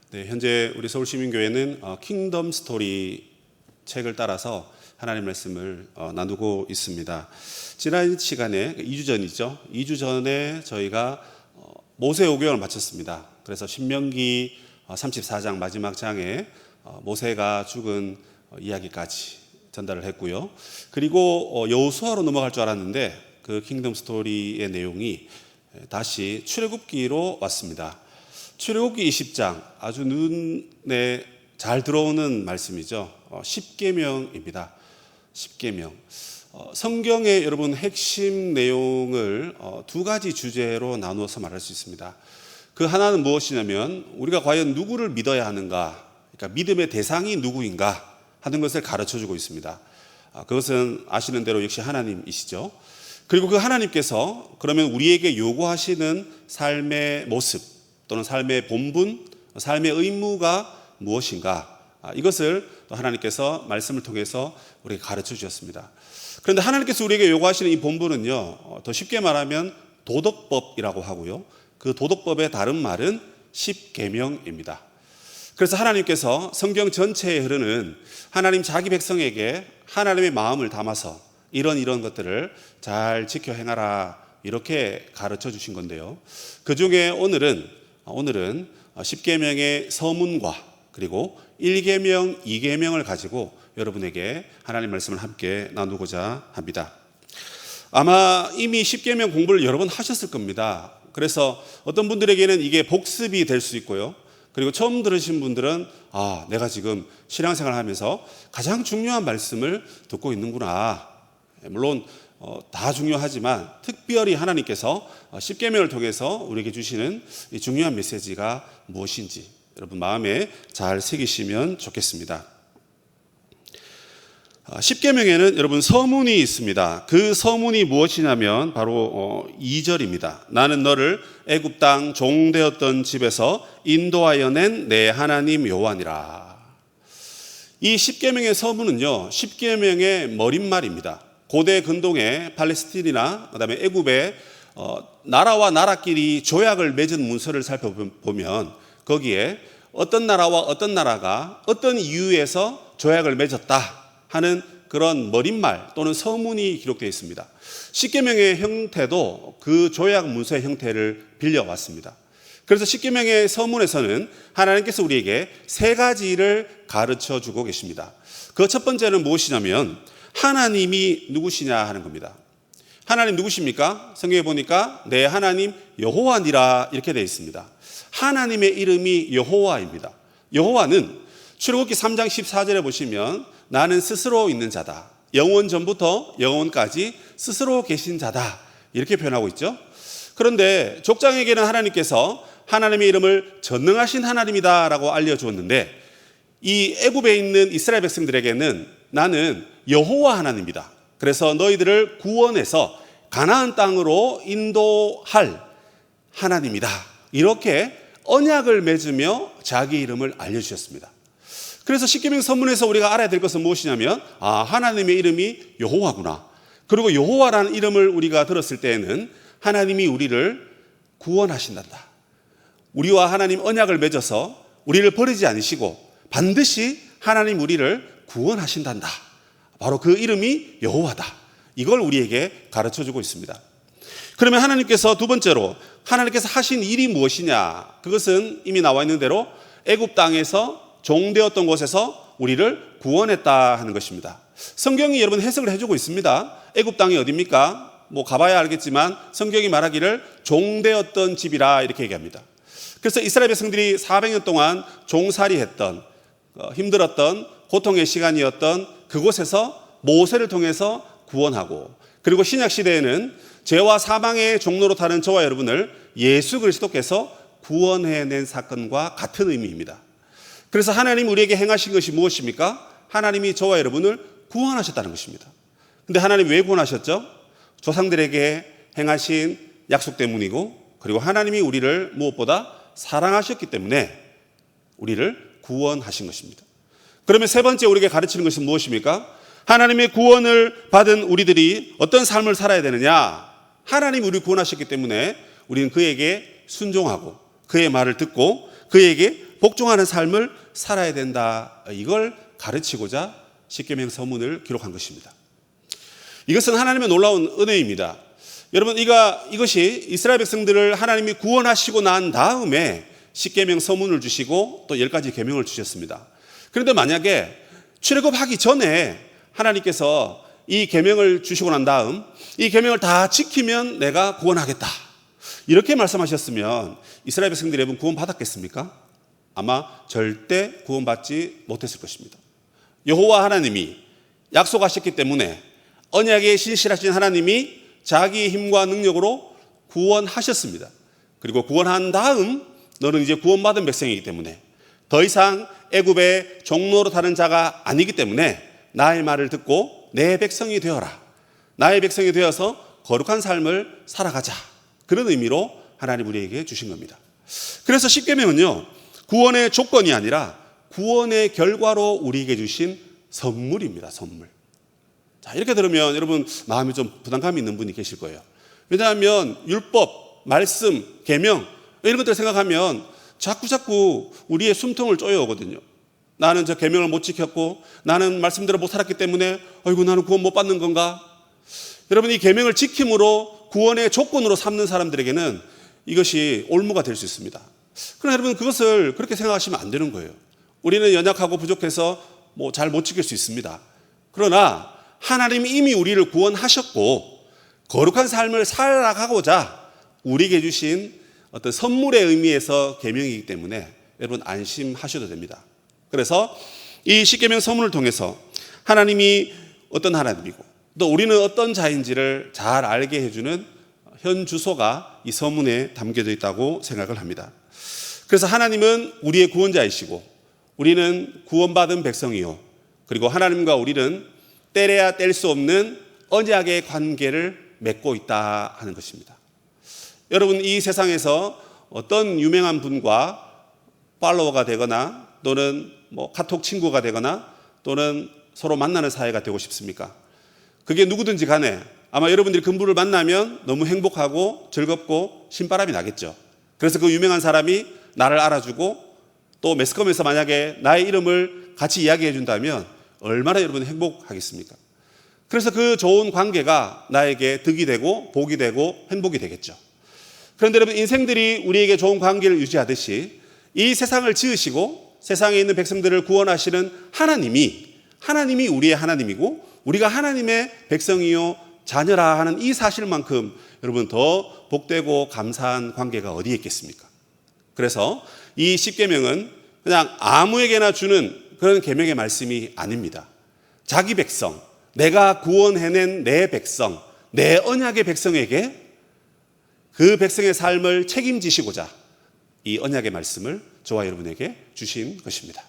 네, 현재 우리 서울시민교회는 킹덤 스토리 책을 따라서 하나님 말씀을 나누고 있습니다. 지난 시간에 2주 전이죠. 2주 전에 저희가 모세 오경을 마쳤습니다. 그래서 신명기 34장 마지막 장에 모세가 죽은 이야기까지 전달을 했고요. 그리고 여호수아로 넘어갈 줄 알았는데 그 킹덤 스토리의 내용이 다시 출애굽기로 왔습니다. 출애굽기 20장 아주 눈에 잘 들어오는 말씀이죠. 십계명입니다. 십계명. 성경의 여러분 핵심 내용을 두 가지 주제로 나누어서 말할 수 있습니다. 그 하나는 무엇이냐면 우리가 과연 누구를 믿어야 하는가, 그러니까 믿음의 대상이 누구인가 하는 것을 가르쳐주고 있습니다. 그것은 아시는 대로 역시 하나님이시죠. 그리고 그 하나님께서 그러면 우리에게 요구하시는 삶의 모습 또는 삶의 본분, 삶의 의무가 무엇인가, 이것을 하나님께서 말씀을 통해서 우리에게 가르쳐 주셨습니다. 그런데 하나님께서 우리에게 요구하시는 이 본분은요, 더 쉽게 말하면 도덕법이라고 하고요, 그 도덕법의 다른 말은 십계명입니다. 그래서 하나님께서 성경 전체에 흐르는 하나님 자기 백성에게 하나님의 마음을 담아서 이런 것들을 잘 지켜 행하라, 이렇게 가르쳐 주신 건데요. 그 중에 오늘은 십계명의 서문과 그리고 1계명, 2계명을 가지고 여러분에게 하나님 말씀을 함께 나누고자 합니다. 아마 이미 십계명 공부를 여러 번 하셨을 겁니다. 그래서 어떤 분들에게는 이게 복습이 될 수 있고요. 그리고 처음 들으신 분들은 내가 지금 신앙생활을 하면서 가장 중요한 말씀을 듣고 있는구나. 물론 다 중요하지만 특별히 하나님께서 십계명을 통해서 우리에게 주시는 이 중요한 메시지가 무엇인지 여러분 마음에 잘 새기시면 좋겠습니다. 십계명에는 여러분 서문이 있습니다. 그 서문이 무엇이냐면 바로 2절입니다. 나는 너를 애굽 땅 종되었던 집에서 인도하여 낸 내 하나님 여호와니라. 이 십계명의 서문은요, 십계명의 머릿말입니다. 고대 근동의 팔레스틴이나 그다음에 애굽의 나라와 나라끼리 조약을 맺은 문서를 살펴보면 거기에 어떤 나라와 어떤 나라가 어떤 이유에서 조약을 맺었다 하는 그런 머릿말 또는 서문이 기록되어 있습니다. 십계명의 형태도 그 조약 문서의 형태를 빌려왔습니다. 그래서 십계명의 서문에서는 하나님께서 우리에게 세 가지를 가르쳐 주고 계십니다. 그 첫 번째는 무엇이냐면 하나님이 누구시냐 하는 겁니다. 하나님 누구십니까? 성경에 보니까 내 하나님 여호와니라 이렇게 되어 있습니다. 하나님의 이름이 여호와입니다. 여호와는 출애굽기 3장 14절에 보시면 나는 스스로 있는 자다. 영원 전부터 영원까지 스스로 계신 자다. 이렇게 표현하고 있죠. 그런데 족장에게는 하나님께서 하나님의 이름을 전능하신 하나님이다 라고 알려주었는데 이 애굽에 있는 이스라엘 백성들에게는 나는 여호와 하나님이다. 그래서 너희들을 구원해서 가나안 땅으로 인도할 하나님이다. 이렇게 언약을 맺으며 자기 이름을 알려주셨습니다. 그래서 십계명 서문에서 우리가 알아야 될 것은 무엇이냐면 하나님의 이름이 여호와구나. 그리고 여호와라는 이름을 우리가 들었을 때에는 하나님이 우리를 구원하신단다. 우리와 하나님 언약을 맺어서 우리를 버리지 않으시고 반드시 하나님 우리를 구원하신단다. 바로 그 이름이 여호와다. 이걸 우리에게 가르쳐주고 있습니다. 그러면 하나님께서 두 번째로 하나님께서 하신 일이 무엇이냐? 그것은 이미 나와 있는 대로 애굽 땅에서 종되었던 곳에서 우리를 구원했다 하는 것입니다. 성경이 여러분 해석을 해주고 있습니다. 애굽 땅이 어디입니까? 가봐야 알겠지만 성경이 말하기를 종되었던 집이라 이렇게 얘기합니다. 그래서 이스라엘 백성들이 400년 동안 종살이했던 힘들었던 고통의 시간이었던 그곳에서 모세를 통해서 구원하고, 그리고 신약 시대에는 죄와 사망의 종로로 타는 저와 여러분을 예수 그리스도께서 구원해낸 사건과 같은 의미입니다. 그래서 하나님 우리에게 행하신 것이 무엇입니까? 하나님이 저와 여러분을 구원하셨다는 것입니다. 근데 하나님 왜 구원하셨죠? 조상들에게 행하신 약속 때문이고, 그리고 하나님이 우리를 무엇보다 사랑하셨기 때문에 우리를 구원하신 것입니다. 그러면 세 번째 우리에게 가르치는 것은 무엇입니까? 하나님의 구원을 받은 우리들이 어떤 삶을 살아야 되느냐? 하나님이 우리를 구원하셨기 때문에 우리는 그에게 순종하고 그의 말을 듣고 그에게 복종하는 삶을 살아야 된다. 이걸 가르치고자 십계명 서문을 기록한 것입니다. 이것은 하나님의 놀라운 은혜입니다. 여러분, 이것이 이스라엘 백성들을 하나님이 구원하시고 난 다음에 십계명 서문을 주시고 또 10가지 계명을 주셨습니다. 그런데 만약에 출애굽하기 전에 하나님께서 이 계명을 주시고 난 다음 이 계명을 다 지키면 내가 구원하겠다, 이렇게 말씀하셨으면 이스라엘 백성들이 여러분 구원 받았겠습니까? 아마 절대 구원받지 못했을 것입니다. 여호와 하나님이 약속하셨기 때문에 언약에 신실하신 하나님이 자기의 힘과 능력으로 구원하셨습니다. 그리고 구원한 다음 너는 이제 구원받은 백성이기 때문에 더 이상 애굽의 종로로 타는 자가 아니기 때문에 나의 말을 듣고 내 백성이 되어라. 나의 백성이 되어서 거룩한 삶을 살아가자. 그런 의미로 하나님 우리에게 주신 겁니다. 그래서 십계명은요, 구원의 조건이 아니라 구원의 결과로 우리에게 주신 선물입니다. 선물. 자, 이렇게 들으면 여러분 마음이 좀 부담감이 있는 분이 계실 거예요. 왜냐하면 율법, 말씀, 계명 이런 것들을 생각하면 자꾸 우리의 숨통을 쪼여오거든요. 나는 저 계명을 못 지켰고 나는 말씀대로 못 살았기 때문에 아이고 나는 구원 못 받는 건가? 여러분, 이 계명을 지킴으로 구원의 조건으로 삼는 사람들에게는 이것이 올무가 될 수 있습니다. 그러나 여러분, 그것을 그렇게 생각하시면 안 되는 거예요. 우리는 연약하고 부족해서 잘 못 지킬 수 있습니다. 그러나 하나님이 이미 우리를 구원하셨고 거룩한 삶을 살아가고자 우리에게 주신 어떤 선물의 의미에서 계명이기 때문에 여러분 안심하셔도 됩니다. 그래서 이 십계명 서문을 통해서 하나님이 어떤 하나님이고 또 우리는 어떤 자인지를 잘 알게 해주는 현 주소가 이 서문에 담겨져 있다고 생각을 합니다. 그래서 하나님은 우리의 구원자이시고 우리는 구원받은 백성이요, 그리고 하나님과 우리는 떼려야 뗄 수 없는 언약의 관계를 맺고 있다 하는 것입니다. 여러분, 이 세상에서 어떤 유명한 분과 팔로워가 되거나 또는 카톡 친구가 되거나 또는 서로 만나는 사이가 되고 싶습니까? 그게 누구든지 간에 아마 여러분들이 그분을 만나면 너무 행복하고 즐겁고 신바람이 나겠죠. 그래서 그 유명한 사람이 나를 알아주고 또 매스컴에서 만약에 나의 이름을 같이 이야기해 준다면 얼마나 여러분 행복하겠습니까? 그래서 그 좋은 관계가 나에게 득이 되고 복이 되고 행복이 되겠죠. 그런데 여러분, 인생들이 우리에게 좋은 관계를 유지하듯이 이 세상을 지으시고 세상에 있는 백성들을 구원하시는 하나님이 우리의 하나님이고 우리가 하나님의 백성이요 자녀라 하는 이 사실만큼 여러분 더 복되고 감사한 관계가 어디에 있겠습니까? 그래서 이 십계명은 그냥 아무에게나 주는 그런 계명의 말씀이 아닙니다. 자기 백성, 내가 구원해낸 내 백성, 내 언약의 백성에게 그 백성의 삶을 책임지시고자 이 언약의 말씀을 저와 여러분에게 주신 것입니다.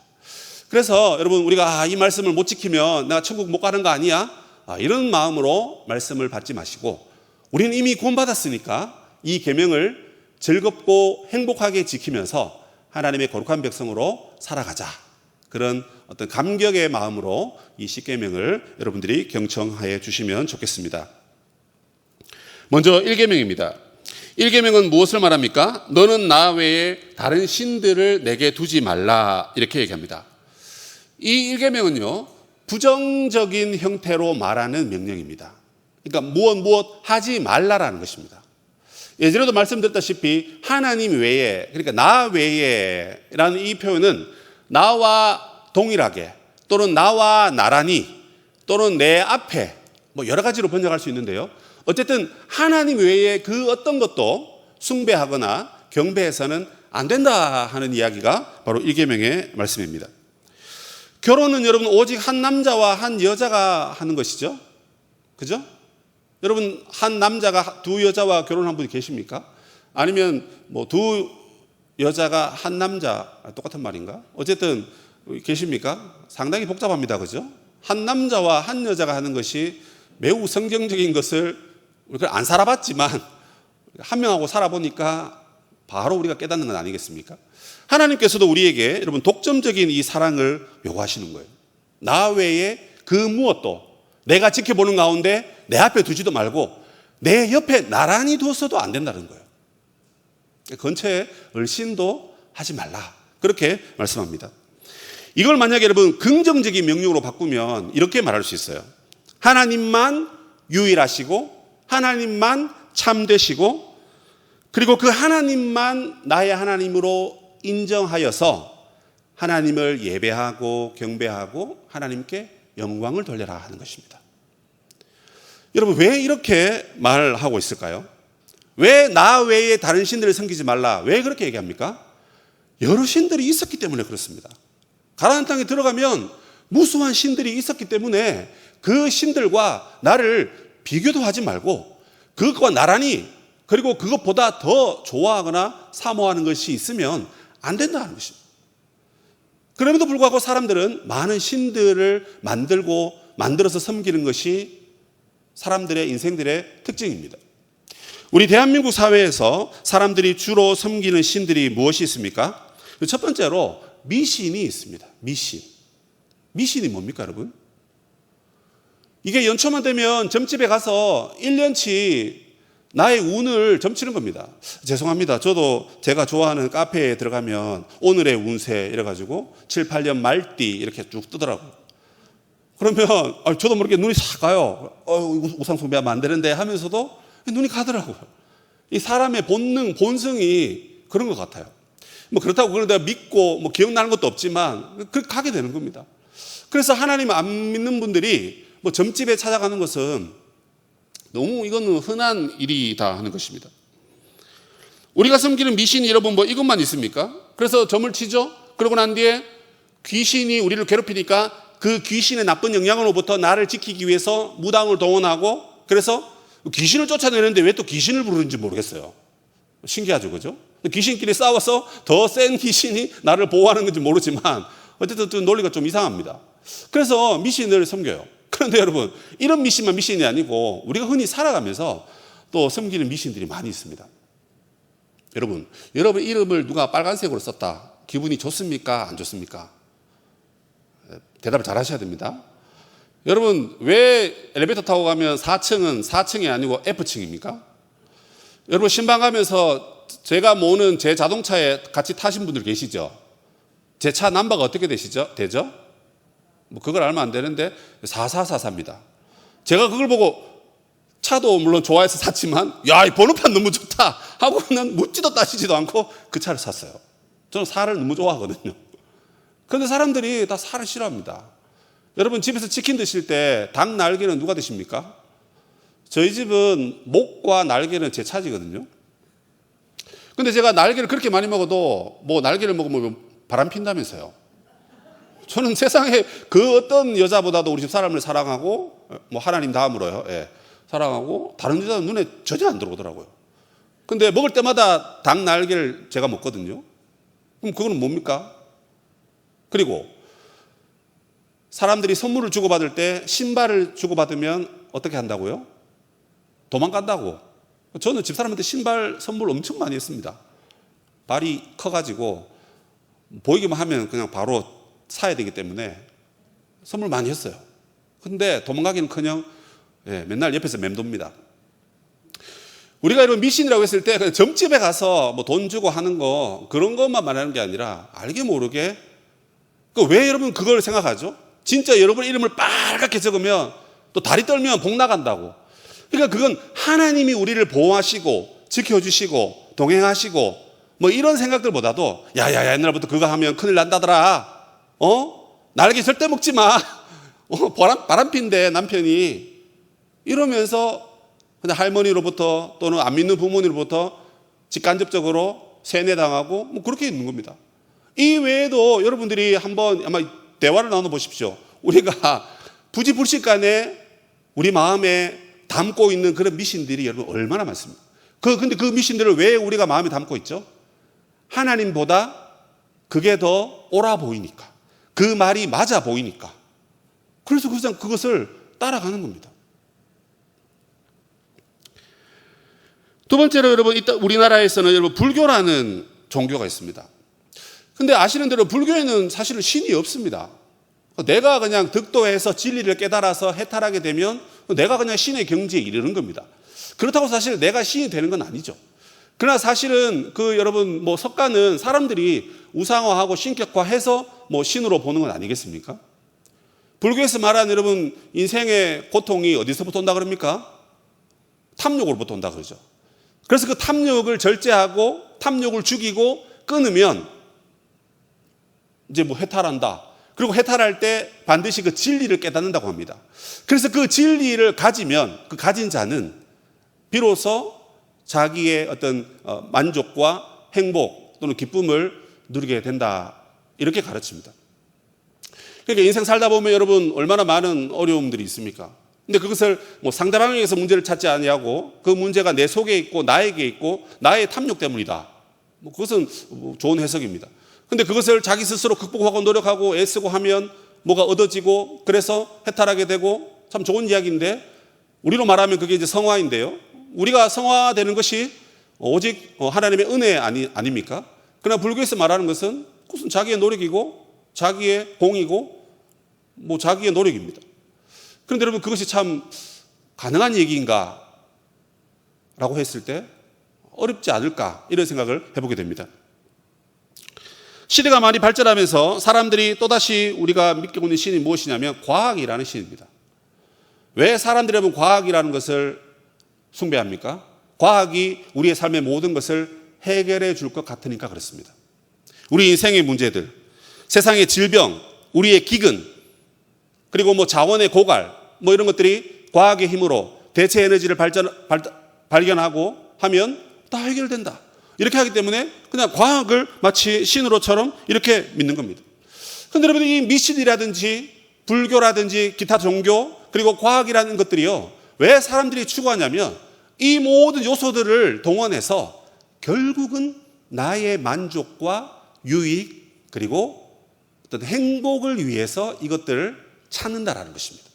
그래서 여러분, 우리가 이 말씀을 못 지키면 내가 천국 못 가는 거 아니야? 이런 마음으로 말씀을 받지 마시고 우리는 이미 구원받았으니까 이 계명을 즐겁고 행복하게 지키면서 하나님의 거룩한 백성으로 살아가자. 그런 어떤 감격의 마음으로 이 십계명을 여러분들이 경청하여 주시면 좋겠습니다. 먼저 1계명입니다. 1계명은 무엇을 말합니까? 너는 나 외에 다른 신들을 내게 두지 말라, 이렇게 얘기합니다. 이 1계명은요 부정적인 형태로 말하는 명령입니다. 그러니까 무엇 하지 말라라는 것입니다. 예전에도 말씀드렸다시피 하나님 외에, 그러니까 나 외에 라는 이 표현은 나와 동일하게 또는 나와 나란히 또는 내 앞에 여러 가지로 번역할 수 있는데요, 어쨌든 하나님 외에 그 어떤 것도 숭배하거나 경배해서는 안 된다 하는 이야기가 바로 1계명의 말씀입니다. 결혼은 여러분 오직 한 남자와 한 여자가 하는 것이죠. 그죠? 여러분, 한 남자가 두 여자와 결혼한 분이 계십니까? 아니면 두 여자가 한 남자, 똑같은 말인가? 어쨌든 계십니까? 상당히 복잡합니다. 그죠? 한 남자와 한 여자가 하는 것이 매우 성경적인 것을 우리가 안 살아봤지만 한 명하고 살아보니까 바로 우리가 깨닫는 건 아니겠습니까? 하나님께서도 우리에게 여러분 독점적인 이 사랑을 요구하시는 거예요. 나 외에 그 무엇도 내가 지켜보는 가운데 내 앞에 두지도 말고 내 옆에 나란히 뒀어도 안 된다는 거예요. 근처에 얼씬도 하지 말라. 그렇게 말씀합니다. 이걸 만약에 여러분 긍정적인 명령으로 바꾸면 이렇게 말할 수 있어요. 하나님만 유일하시고 하나님만 참되시고 그리고 그 하나님만 나의 하나님으로 인정하여서 하나님을 예배하고 경배하고 하나님께 영광을 돌려라 하는 것입니다. 여러분 왜 이렇게 말하고 있을까요? 왜 나 외에 다른 신들을 섬기지 말라? 왜 그렇게 얘기합니까? 여러 신들이 있었기 때문에 그렇습니다. 가나안 땅에 들어가면 무수한 신들이 있었기 때문에 그 신들과 나를 비교도 하지 말고 그것과 나란히 그리고 그것보다 더 좋아하거나 사모하는 것이 있으면 안 된다는 것입니다. 그럼에도 불구하고 사람들은 많은 신들을 만들어서 섬기는 것이 사람들의 인생들의 특징입니다. 우리 대한민국 사회에서 사람들이 주로 섬기는 신들이 무엇이 있습니까? 첫 번째로 미신이 있습니다. 미신이 뭡니까, 여러분? 이게 연초만 되면 점집에 가서 1년치 나의 운을 점치는 겁니다. 죄송합니다. 저도 제가 좋아하는 카페에 들어가면 오늘의 운세 이래가지고 7, 8년 말띠 이렇게 쭉 뜨더라고요. 그러면 저도 모르게 눈이 싹 가요. 우상 숭배하면 안 되는데 하면서도 눈이 가더라고요. 이 사람의 본능, 본성이 그런 것 같아요. 뭐 그렇다고 그걸 내가 믿고 뭐 기억나는 것도 없지만 그렇게 가게 되는 겁니다. 그래서 하나님 안 믿는 분들이 뭐 점집에 찾아가는 것은 너무 이거는 흔한 일이다 하는 것입니다. 우리가 섬기는 미신이 여러분 뭐 이것만 있습니까? 그래서 점을 치죠. 그러고 난 뒤에 귀신이 우리를 괴롭히니까 그 귀신의 나쁜 영향으로부터 나를 지키기 위해서 무당을 동원하고 그래서 귀신을 쫓아내는데 왜 또 귀신을 부르는지 모르겠어요. 신기하죠, 그죠? 귀신끼리 싸워서 더 센 귀신이 나를 보호하는 건지 모르지만 어쨌든 논리가 좀 이상합니다. 그래서 미신을 섬겨요. 그런데 여러분 이런 미신만 미신이 아니고 우리가 흔히 살아가면서 또 섬기는 미신들이 많이 있습니다. 여러분 이름을 누가 빨간색으로 썼다. 기분이 좋습니까? 안 좋습니까? 대답을 잘 하셔야 됩니다. 여러분 왜 엘리베이터 타고 가면 4층은 4층이 아니고 F층입니까? 여러분 신방 가면서 제가 모는 제 자동차에 같이 타신 분들 계시죠? 제 차 넘버가 어떻게 되죠? 뭐 그걸 알면 안 되는데 4444입니다. 제가 그걸 보고 차도 물론 좋아해서 샀지만 야, 이 번호판 너무 좋다 하고는 묻지도 따지지도 않고 그 차를 샀어요. 저는 살을 너무 좋아하거든요. 그런데 사람들이 다 살을 싫어합니다. 여러분 집에서 치킨 드실 때 닭 날개는 누가 드십니까? 저희 집은 목과 날개는 제 차지거든요. 근데 제가 날개를 그렇게 많이 먹어도 뭐 날개를 먹으면 바람 핀다면서요. 저는 세상에 그 어떤 여자보다도 우리 집 사람을 사랑하고 뭐 하나님 다음으로요. 예, 사랑하고 다른 여자는 눈에 전혀 안 들어오더라고요. 근데 먹을 때마다 닭 날개를 제가 먹거든요. 그럼 그거는 뭡니까? 그리고 사람들이 선물을 주고받을 때 신발을 주고받으면 어떻게 한다고요? 도망간다고. 저는 집사람한테 신발 선물 엄청 많이 했습니다. 발이 커가지고 보이기만 하면 그냥 바로 사야 되기 때문에 선물 많이 했어요. 근데 도망가기는커녕 맨날 옆에서 맴돕니다. 우리가 이런 미신이라고 했을 때 그냥 점집에 가서 뭐 돈 주고 하는 거 그런 것만 말하는 게 아니라 알게 모르게 왜 여러분 그걸 생각하죠? 진짜 여러분 이름을 빨갛게 적으면 또 다리 떨면 복 나간다고. 그러니까 그건 하나님이 우리를 보호하시고 지켜주시고 동행하시고 뭐 이런 생각들보다도 야야야 옛날부터 그거 하면 큰일 난다더라. 날개 절대 먹지 마. 바람핀데 남편이 이러면서 그냥 할머니로부터 또는 안 믿는 부모님으로부터 직간접적으로 세뇌당하고 뭐 그렇게 있는 겁니다. 이 외에도 여러분들이 한번 아마 대화를 나눠보십시오. 우리가 부지불식간에 우리 마음에 담고 있는 그런 미신들이 여러분 얼마나 많습니까? 근데 그 미신들을 왜 우리가 마음에 담고 있죠? 하나님보다 그게 더 옳아 보이니까. 그 말이 맞아 보이니까. 그래서 그것을 따라가는 겁니다. 두 번째로 여러분, 우리나라에서는 여러분 불교라는 종교가 있습니다. 근데 아시는 대로 불교에는 사실은 신이 없습니다. 내가 그냥 득도해서 진리를 깨달아서 해탈하게 되면 내가 그냥 신의 경지에 이르는 겁니다. 그렇다고 사실 내가 신이 되는 건 아니죠. 그러나 사실은 여러분 석가는 사람들이 우상화하고 신격화해서 신으로 보는 건 아니겠습니까? 불교에서 말하는 여러분 인생의 고통이 어디서부터 온다 그럽니까? 탐욕으로부터 온다 그러죠. 그래서 그 탐욕을 절제하고 탐욕을 죽이고 끊으면 이제 해탈한다. 그리고 해탈할 때 반드시 그 진리를 깨닫는다고 합니다. 그래서 그 진리를 가지면 그 가진 자는 비로소 자기의 어떤 만족과 행복 또는 기쁨을 누리게 된다. 이렇게 가르칩니다. 그러니까 인생 살다 보면 여러분 얼마나 많은 어려움들이 있습니까? 근데 그것을 상대방에게서 문제를 찾지 아니하고 그 문제가 내 속에 있고 나에게 있고 나의 탐욕 때문이다. 그것은 좋은 해석입니다. 근데 그것을 자기 스스로 극복하고 노력하고 애쓰고 하면 뭐가 얻어지고 그래서 해탈하게 되고 참 좋은 이야기인데 우리로 말하면 그게 이제 성화인데요. 우리가 성화되는 것이 오직 하나님의 은혜 아닙니까? 그러나 불교에서 말하는 것은 그것은 자기의 노력이고 자기의 공이고 자기의 노력입니다. 그런데 여러분 그것이 참 가능한 얘기인가? 라고 했을 때 어렵지 않을까? 이런 생각을 해보게 됩니다. 시대가 많이 발전하면서 사람들이 또다시 우리가 믿고 있는 신이 무엇이냐면 과학이라는 신입니다. 왜 사람들이 여러분 과학이라는 것을 숭배합니까? 과학이 우리의 삶의 모든 것을 해결해 줄 것 같으니까 그렇습니다. 우리 인생의 문제들, 세상의 질병, 우리의 기근, 그리고 자원의 고갈, 이런 것들이 과학의 힘으로 대체 에너지를 발견하고 하면 다 해결된다. 이렇게 하기 때문에 그냥 과학을 마치 신으로처럼 이렇게 믿는 겁니다. 그런데 여러분 이 미신이라든지 불교라든지 기타 종교 그리고 과학이라는 것들이요. 왜 사람들이 추구하냐면 이 모든 요소들을 동원해서 결국은 나의 만족과 유익 그리고 어떤 행복을 위해서 이것들을 찾는다라는 것입니다.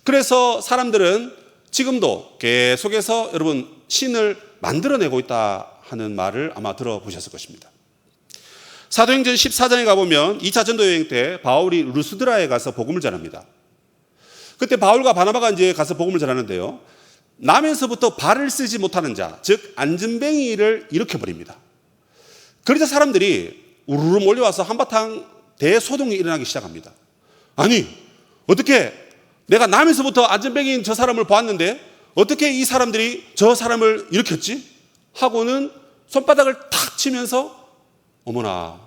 그래서 사람들은 지금도 계속해서 여러분 신을 만들어내고 있다 하는 말을 아마 들어보셨을 것입니다. 사도행전 14장에 가보면 2차 전도여행 때 바울이 루스드라에 가서 복음을 전합니다. 그때 바울과 바나바가 이제 가서 복음을 전하는데요. 남에서부터 발을 쓰지 못하는 자, 즉 안진뱅이를 일으켜버립니다. 그러자 사람들이 우르르 몰려와서 한바탕 대소동이 일어나기 시작합니다. 아니 어떻게 내가 남에서부터 안진뱅이인 저 사람을 보았는데 어떻게 이 사람들이 저 사람을 일으켰지? 하고는 손바닥을 탁 치면서 어머나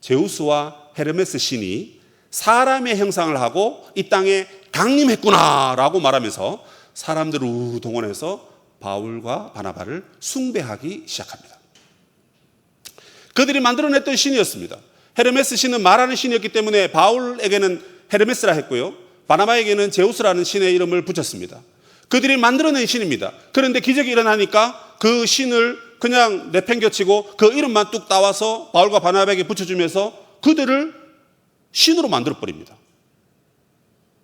제우스와 헤르메스 신이 사람의 형상을 하고 이 땅에 강림했구나라고 말하면서 사람들을 동원해서 바울과 바나바를 숭배하기 시작합니다. 그들이 만들어냈던 신이었습니다. 헤르메스 신은 말하는 신이었기 때문에 바울에게는 헤르메스라 했고요. 바나바에게는 제우스라는 신의 이름을 붙였습니다. 그들이 만들어낸 신입니다. 그런데 기적이 일어나니까 그 신을 그냥 내팽겨치고 그 이름만 뚝 따와서 바울과 바나바에게 붙여주면서 그들을 신으로 만들어버립니다.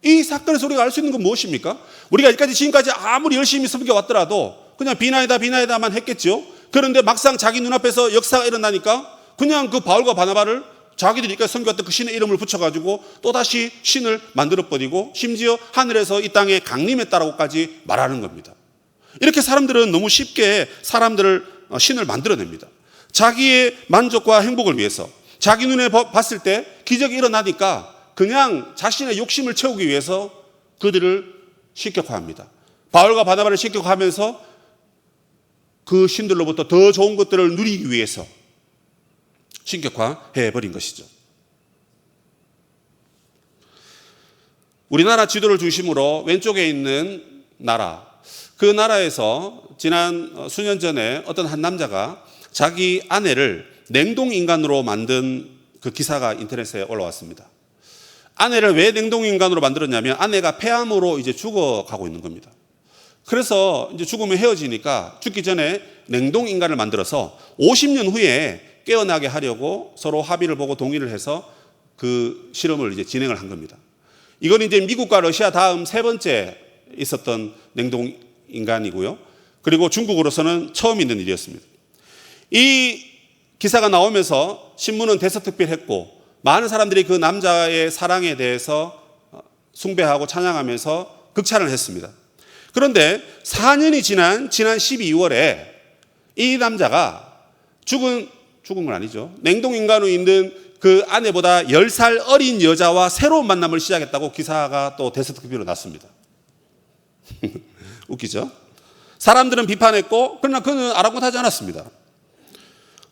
이 사건에서 우리가 알 수 있는 건 무엇입니까? 우리가 지금까지 아무리 열심히 섬겨왔더라도 그냥 비나이다만 했겠죠. 그런데 막상 자기 눈앞에서 역사가 일어나니까 그냥 그 바울과 바나바를 자기들이 섬겨왔던 그 신의 이름을 붙여가지고 또다시 신을 만들어버리고 심지어 하늘에서 이 땅에 강림했다라고까지 말하는 겁니다. 이렇게 사람들은 너무 쉽게 신을 만들어냅니다. 자기의 만족과 행복을 위해서 자기 눈에 봤을 때 기적이 일어나니까 그냥 자신의 욕심을 채우기 위해서 그들을 신격화합니다. 바울과 바나바를 신격화하면서 그 신들로부터 더 좋은 것들을 누리기 위해서 신격화해버린 것이죠. 우리나라 지도를 중심으로 왼쪽에 있는 나라, 그 나라에서 지난 수년 전에 어떤 한 남자가 자기 아내를 냉동인간으로 만든 그 기사가 인터넷에 올라왔습니다. 아내를 왜 냉동인간으로 만들었냐면 아내가 폐암으로 이제 죽어가고 있는 겁니다. 그래서 이제 죽으면 헤어지니까 죽기 전에 냉동인간을 만들어서 50년 후에 깨어나게 하려고 서로 합의를 보고 동의를 해서 그 실험을 이제 진행을 한 겁니다. 이건 이제 미국과 러시아 다음 세 번째 있었던 냉동인간이고요. 그리고 중국으로서는 처음 있는 일이었습니다. 이 기사가 나오면서 신문은 대서특필했고 많은 사람들이 그 남자의 사랑에 대해서 숭배하고 찬양하면서 극찬을 했습니다. 그런데 4년이 지난 12월에 이 남자가 죽은 건 아니죠. 냉동인간으로 있는 그 아내보다 10살 어린 여자와 새로운 만남을 시작했다고 기사가 또 데스크비로 났습니다. 웃기죠? 사람들은 비판했고, 그러나 그는 아랑곳하지 않았습니다.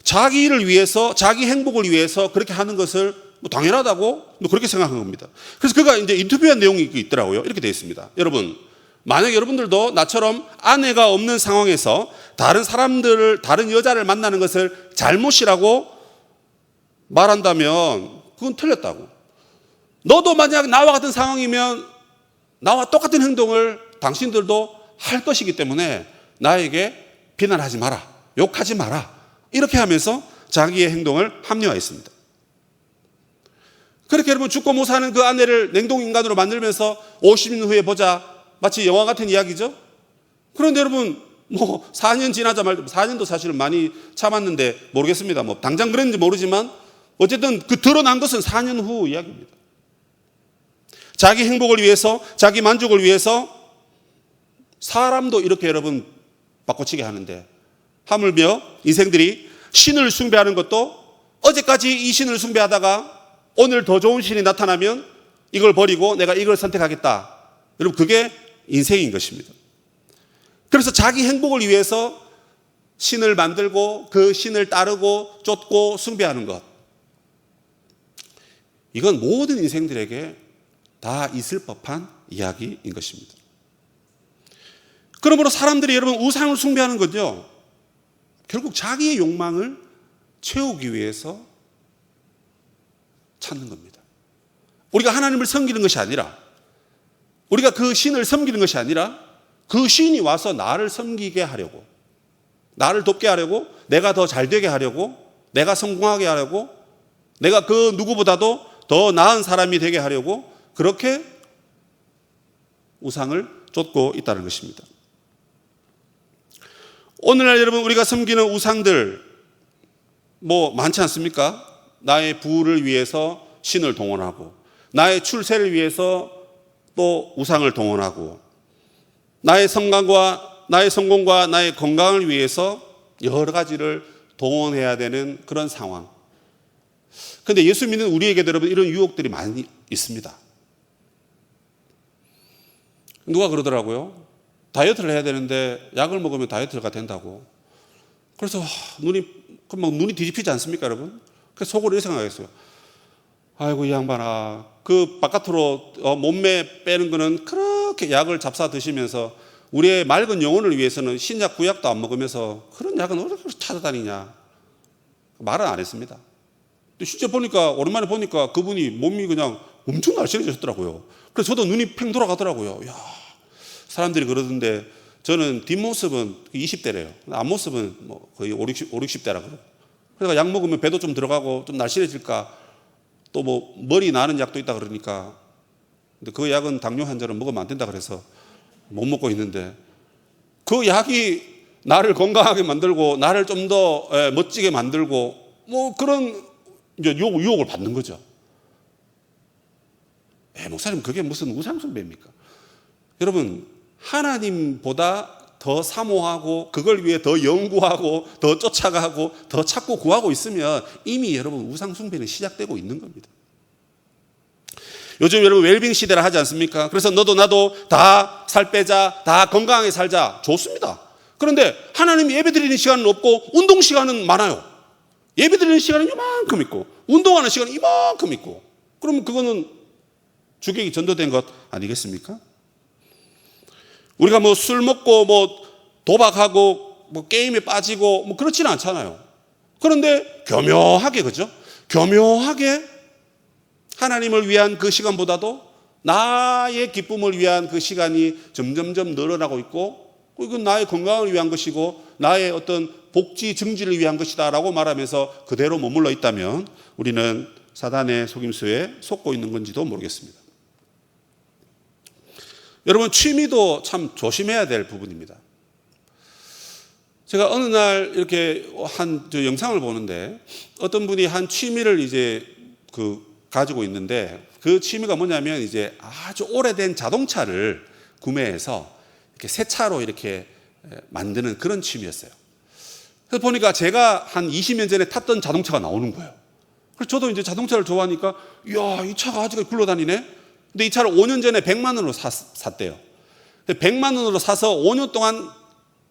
자기 일을 위해서, 자기 행복을 위해서 그렇게 하는 것을 뭐 당연하다고 그렇게 생각한 겁니다. 그래서 그가 이제 인터뷰한 내용이 있더라고요. 이렇게 되어 있습니다. 여러분, 만약 여러분들도 나처럼 아내가 없는 상황에서 다른 사람들을, 다른 여자를 만나는 것을 잘못이라고 말한다면 그건 틀렸다고. 너도 만약 나와 같은 상황이면 나와 똑같은 행동을 당신들도 할 것이기 때문에 나에게 비난하지 마라, 욕하지 마라, 이렇게 하면서 자기의 행동을 합리화했습니다. 그렇게 여러분 죽고 못 사는 그 아내를 냉동인간으로 만들면서 50년 후에 보자, 마치 영화 같은 이야기죠. 그런데 여러분 뭐 4년 지나자 말도 4년도 사실은 많이 참았는데 모르겠습니다. 뭐 당장 그랬는지 모르지만 어쨌든 그 드러난 것은 4년 후 이야기입니다. 자기 행복을 위해서, 자기 만족을 위해서 사람도 이렇게 여러분 바꿔치기 하는데, 하물며 인생들이 신을 숭배하는 것도 어제까지 이 신을 숭배하다가 오늘 더 좋은 신이 나타나면 이걸 버리고 내가 이걸 선택하겠다. 여러분 그게 인생인 것입니다. 그래서 자기 행복을 위해서 신을 만들고 그 신을 따르고 쫓고 숭배하는 것, 이건 모든 인생들에게 다 있을 법한 이야기인 것입니다. 그러므로 사람들이 여러분 우상을 숭배하는 건요, 결국 자기의 욕망을 채우기 위해서 찾는 겁니다. 우리가 하나님을 섬기는 것이 아니라, 우리가 그 신을 섬기는 것이 아니라 그 신이 와서 나를 섬기게 하려고, 나를 돕게 하려고, 내가 더 잘 되게 하려고, 내가 성공하게 하려고, 내가 그 누구보다도 더 나은 사람이 되게 하려고 그렇게 우상을 쫓고 있다는 것입니다. 오늘날 여러분 우리가 섬기는 우상들 뭐 많지 않습니까? 나의 부를 위해서 신을 동원하고, 나의 출세를 위해서 또 우상을 동원하고, 나의 성공과 나의 건강을 위해서 여러 가지를 동원해야 되는 그런 상황. 그런데 예수 믿는 우리에게도 여러분 이런 유혹들이 많이 있습니다. 누가 그러더라고요. 다이어트를 해야 되는데 약을 먹으면 다이어트가 된다고. 그래서 눈이 뒤집히지 않습니까, 여러분? 그래서 속으로 이렇게 생각했어요. 아이고, 이 양반아, 그 바깥으로 몸매 빼는 거는 그렇게 약을 잡사 드시면서 우리의 맑은 영혼을 위해서는 신약 구약도 안 먹으면서 그런 약은 어떻게 찾아다니냐. 말은 안 했습니다. 실제 오랜만에 보니까 그분이 몸이 그냥 엄청 날씬해졌더라고요. 그래서 저도 눈이 팽 돌아가더라고요. 야, 사람들이 그러던데 저는 뒷모습은 20대래요. 앞모습은 뭐 거의 50대라 그러고. 그래서 약 먹으면 배도 좀 들어가고 좀 날씬해질까. 또 뭐 머리 나는 약도 있다 그러니까. 근데 그 약은 당뇨 환자는 먹으면 안 된다 그래서 못 먹고 있는데, 그 약이 나를 건강하게 만들고 나를 좀 더 멋지게 만들고 뭐 그런 이제 유혹을 받는 거죠. 목사님 그게 무슨 우상숭배입니까? 여러분 하나님보다 더 사모하고 그걸 위해 더 연구하고 더 쫓아가고 더 찾고 구하고 있으면 이미 여러분 우상숭배는 시작되고 있는 겁니다. 요즘 여러분 웰빙 시대라 하지 않습니까? 그래서 너도 나도 다 살 빼자, 다 건강하게 살자. 좋습니다. 그런데 하나님이 예배 드리는 시간은 없고 운동 시간은 많아요. 예배 드리는 시간은 이만큼 있고 운동하는 시간은 이만큼 있고, 그러면 그거는 주객이 전도된 것 아니겠습니까? 우리가 뭐 술 먹고 뭐 도박하고 뭐 게임에 빠지고 뭐 그렇지는 않잖아요. 그런데 교묘하게, 그죠? 교묘하게 하나님을 위한 그 시간보다도 나의 기쁨을 위한 그 시간이 점점점 늘어나고 있고, 이건 나의 건강을 위한 것이고 나의 어떤 복지 증진을 위한 것이다라고 말하면서 그대로 머물러 있다면 우리는 사단의 속임수에 속고 있는 건지도 모르겠습니다. 여러분 취미도 참 조심해야 될 부분입니다. 제가 어느 날 이렇게 저 영상을 보는데 어떤 분이 한 취미를 이제 가지고 있는데, 그 취미가 뭐냐면 이제 아주 오래된 자동차를 구매해서 이렇게 새 차로 이렇게 만드는 그런 취미였어요. 그래서 보니까 제가 한 20년 전에 탔던 자동차가 나오는 거예요. 그래서 저도 이제 자동차를 좋아하니까, 이야, 이 차가 아직까지 굴러다니네? 근데 이 차를 5년 전에 100만 원으로 샀대요. 100만 원으로 사서 5년 동안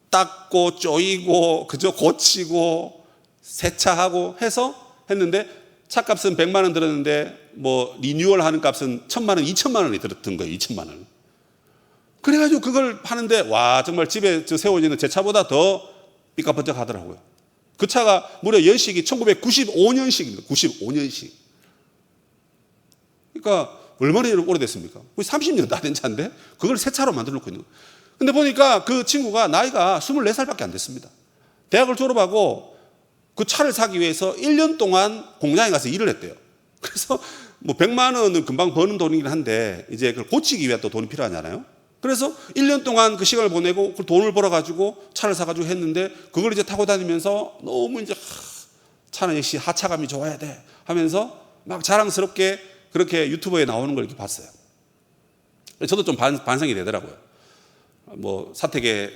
닦고, 쪼이고, 그저 고치고, 세차하고 해서 했는데, 차값은 100만 원 들었는데, 뭐, 리뉴얼 하는 값은 1000만 원, 2000만 원이 들었던 거예요, 2000만 원. 그래가지고 그걸 하는데, 와, 정말 집에 세워지는 제 차보다 더 삐까번쩍 하더라고요. 그 차가 무려 연식이 1995년식입니다. 95년식. 그러니까 얼마나 오래됐습니까? 30년 다 된 차인데 그걸 새 차로 만들어 놓고 있는 거예요. 근데 보니까 그 친구가 나이가 24살밖에 안 됐습니다. 대학을 졸업하고 그 차를 사기 위해서 1년 동안 공장에 가서 일을 했대요. 그래서 뭐 100만 원은 금방 버는 돈이긴 한데 이제 그걸 고치기 위해 또 돈이 필요하잖아요. 그래서 1년 동안 그 시간을 보내고 그 돈을 벌어가지고 차를 사가지고 했는데 그걸 이제 타고 다니면서 너무 이제 차는 역시 하차감이 좋아야 돼 하면서 막 자랑스럽게 그렇게 유튜브에 나오는 걸 이렇게 봤어요. 저도 좀 반성이 되더라고요. 뭐 사택에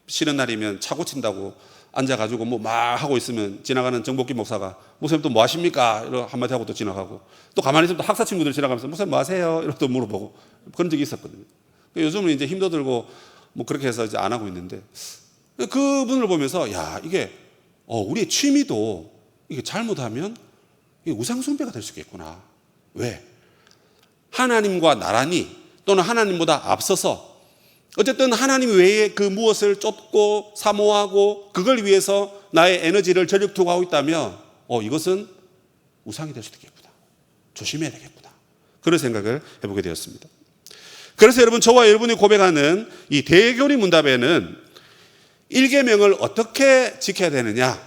쉬는 날이면 차 고친다고 앉아가지고 뭐 막 하고 있으면 지나가는 정복기 목사가 목사님 또 뭐 하십니까? 이런 한마디 하고 또 지나가고 또 가만히 있으면 또 학사 친구들 지나가면서 목사님 뭐 하세요? 이러고 또 물어보고 그런 적이 있었거든요. 요즘은 이제 힘도 들고 뭐 그렇게 해서 이제 안 하고 있는데 그분을 보면서 야 이게 우리의 취미도 이게 잘못하면 이게 우상숭배가 될 수 있겠구나. 왜? 하나님과 나란히 또는 하나님보다 앞서서 어쨌든 하나님 외에 그 무엇을 쫓고 사모하고 그걸 위해서 나의 에너지를 전력 투구하고 있다면 이것은 우상이 될 수도 있겠구나. 조심해야 되겠구나. 그런 생각을 해보게 되었습니다. 그래서 여러분 저와 여러분이 고백하는 이 대교리 문답에는 1계명을 어떻게 지켜야 되느냐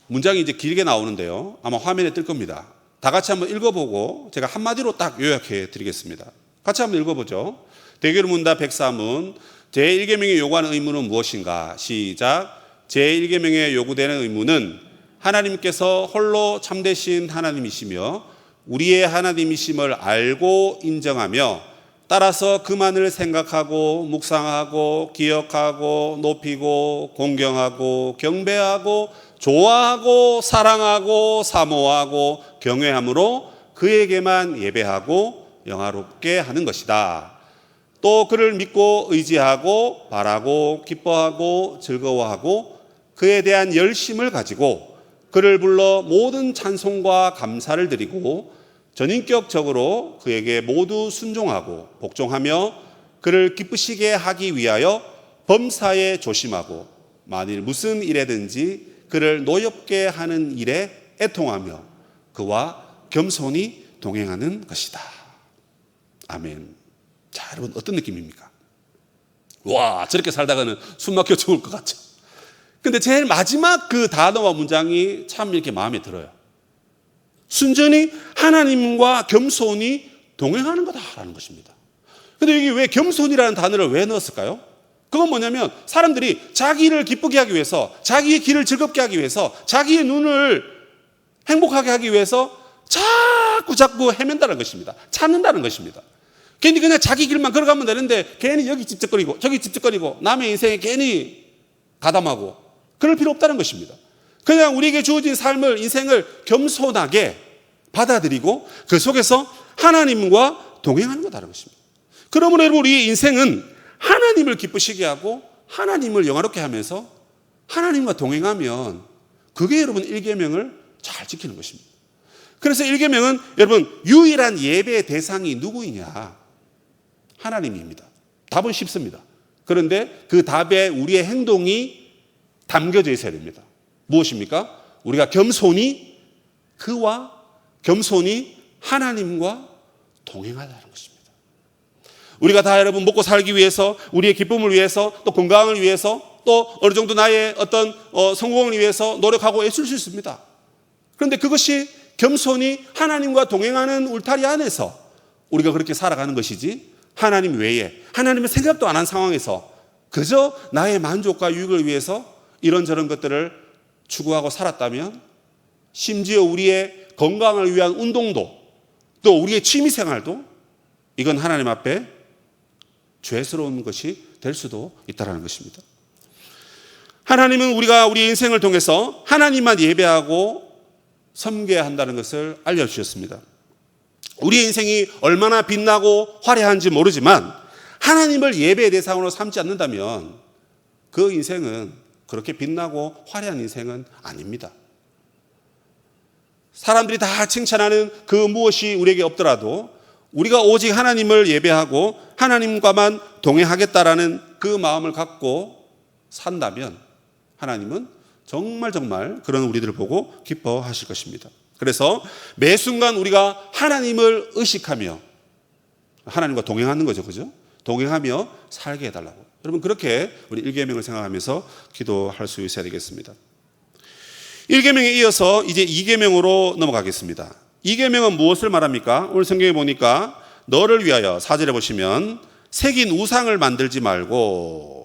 문장이 이제 길게 나오는데요. 아마 화면에 뜰 겁니다. 다 같이 한번 읽어보고 제가 한마디로 딱 요약해 드리겠습니다. 같이 한번 읽어보죠. 대교리 문답 103문 제1계명이 요구하는 의무는 무엇인가? 시작. 제1계명에 요구되는 의무는 하나님께서 홀로 참되신 하나님이시며 우리의 하나님이심을 알고 인정하며 따라서 그만을 생각하고 묵상하고 기억하고 높이고 공경하고 경배하고 좋아하고 사랑하고 사모하고 경외함으로 그에게만 예배하고 영화롭게 하는 것이다. 또 그를 믿고 의지하고 바라고 기뻐하고 즐거워하고 그에 대한 열심을 가지고 그를 불러 모든 찬송과 감사를 드리고 전인격적으로 그에게 모두 순종하고 복종하며 그를 기쁘시게 하기 위하여 범사에 조심하고 만일 무슨 일에든지 그를 노엽게 하는 일에 애통하며 그와 겸손히 동행하는 것이다. 아멘. 자, 여러분 어떤 느낌입니까? 와, 저렇게 살다가는 숨 막혀 죽을 것 같죠. 근데 제일 마지막 그 단어와 문장이 참 이렇게 마음에 들어요. 순전히 하나님과 겸손히 동행하는 거다라는 것입니다. 근데 여기 왜 겸손이라는 단어를 왜 넣었을까요? 그건 뭐냐면 사람들이 자기를 기쁘게 하기 위해서 자기의 길을 즐겁게 하기 위해서 자기의 눈을 행복하게 하기 위해서 자꾸 헤맨다는 것입니다. 찾는다는 것입니다. 괜히 그냥 자기 길만 걸어가면 되는데 괜히 여기 찝쩍거리고 저기 찝쩍거리고 남의 인생에 괜히 가담하고 그럴 필요 없다는 것입니다. 그냥 우리에게 주어진 삶을 인생을 겸손하게 받아들이고 그 속에서 하나님과 동행하는 거다라는 것입니다. 그러므로 여러분 우리의 인생은 하나님을 기쁘시게 하고 하나님을 영화롭게 하면서 하나님과 동행하면 그게 여러분 1계명을 잘 지키는 것입니다. 그래서 1계명은 여러분 유일한 예배의 대상이 누구이냐? 하나님입니다. 답은 쉽습니다. 그런데 그 답에 우리의 행동이 담겨져 있어야 됩니다. 무엇입니까? 우리가 겸손히 그와 겸손히 하나님과 동행하라는 것입니다. 우리가 다 여러분 먹고 살기 위해서 우리의 기쁨을 위해서 또 건강을 위해서 또 어느 정도 나의 어떤 성공을 위해서 노력하고 애쓸 수 있습니다. 그런데 그것이 겸손히 하나님과 동행하는 울타리 안에서 우리가 그렇게 살아가는 것이지 하나님 외에 하나님의 생각도 안 한 상황에서 그저 나의 만족과 유익을 위해서 이런저런 것들을 추구하고 살았다면 심지어 우리의 건강을 위한 운동도 또 우리의 취미생활도 이건 하나님 앞에 죄스러운 것이 될 수도 있다는 것입니다. 하나님은 우리가 우리 인생을 통해서 하나님만 예배하고 섬겨야 한다는 것을 알려주셨습니다. 우리 인생이 얼마나 빛나고 화려한지 모르지만 하나님을 예배의 대상으로 삼지 않는다면 그 인생은 그렇게 빛나고 화려한 인생은 아닙니다. 사람들이 다 칭찬하는 그 무엇이 우리에게 없더라도 우리가 오직 하나님을 예배하고 하나님과만 동행하겠다라는 그 마음을 갖고 산다면 하나님은 정말 그런 우리들을 보고 기뻐하실 것입니다. 그래서 매 순간 우리가 하나님을 의식하며 하나님과 동행하는 거죠. 그죠? 동행하며 살게 해달라고. 여러분 그렇게 우리 1계명을 생각하면서 기도할 수 있어야 되겠습니다. 1계명에 이어서 이제 2계명으로 넘어가겠습니다. 2계명은 무엇을 말합니까? 오늘 성경에 보니까 너를 위하여 4절에 보시면 새긴 우상을 만들지 말고,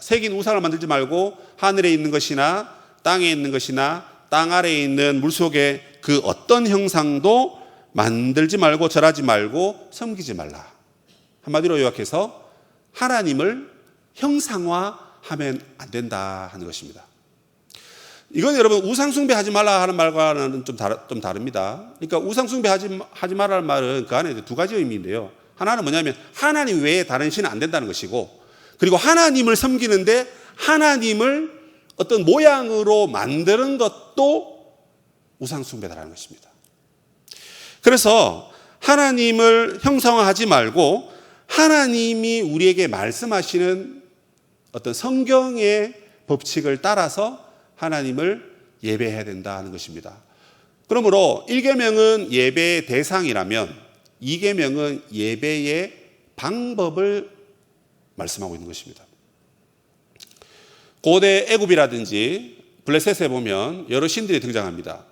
새긴 우상을 만들지 말고 하늘에 있는 것이나 땅에 있는 것이나 땅 아래에 있는 물속에 그 어떤 형상도 만들지 말고 절하지 말고 섬기지 말라. 한마디로 요약해서 하나님을 형상화하면 안 된다 하는 것입니다. 이건 여러분 우상숭배하지 말라 하는 말과는 좀 다릅니다. 그러니까 우상숭배하지 말라는 말은 그 안에 두 가지 의미인데요. 하나는 뭐냐면 하나님 외에 다른 신은 안 된다는 것이고, 그리고 하나님을 섬기는데 하나님을 어떤 모양으로 만드는 것도 우상숭배다라는 것입니다. 그래서 하나님을 형상화하지 말고 하나님이 우리에게 말씀하시는 어떤 성경의 법칙을 따라서 하나님을 예배해야 된다는 것입니다. 그러므로 1계명은 예배의 대상이라면 2계명은 예배의 방법을 말씀하고 있는 것입니다. 고대 애굽이라든지 블레셋에 보면 여러 신들이 등장합니다.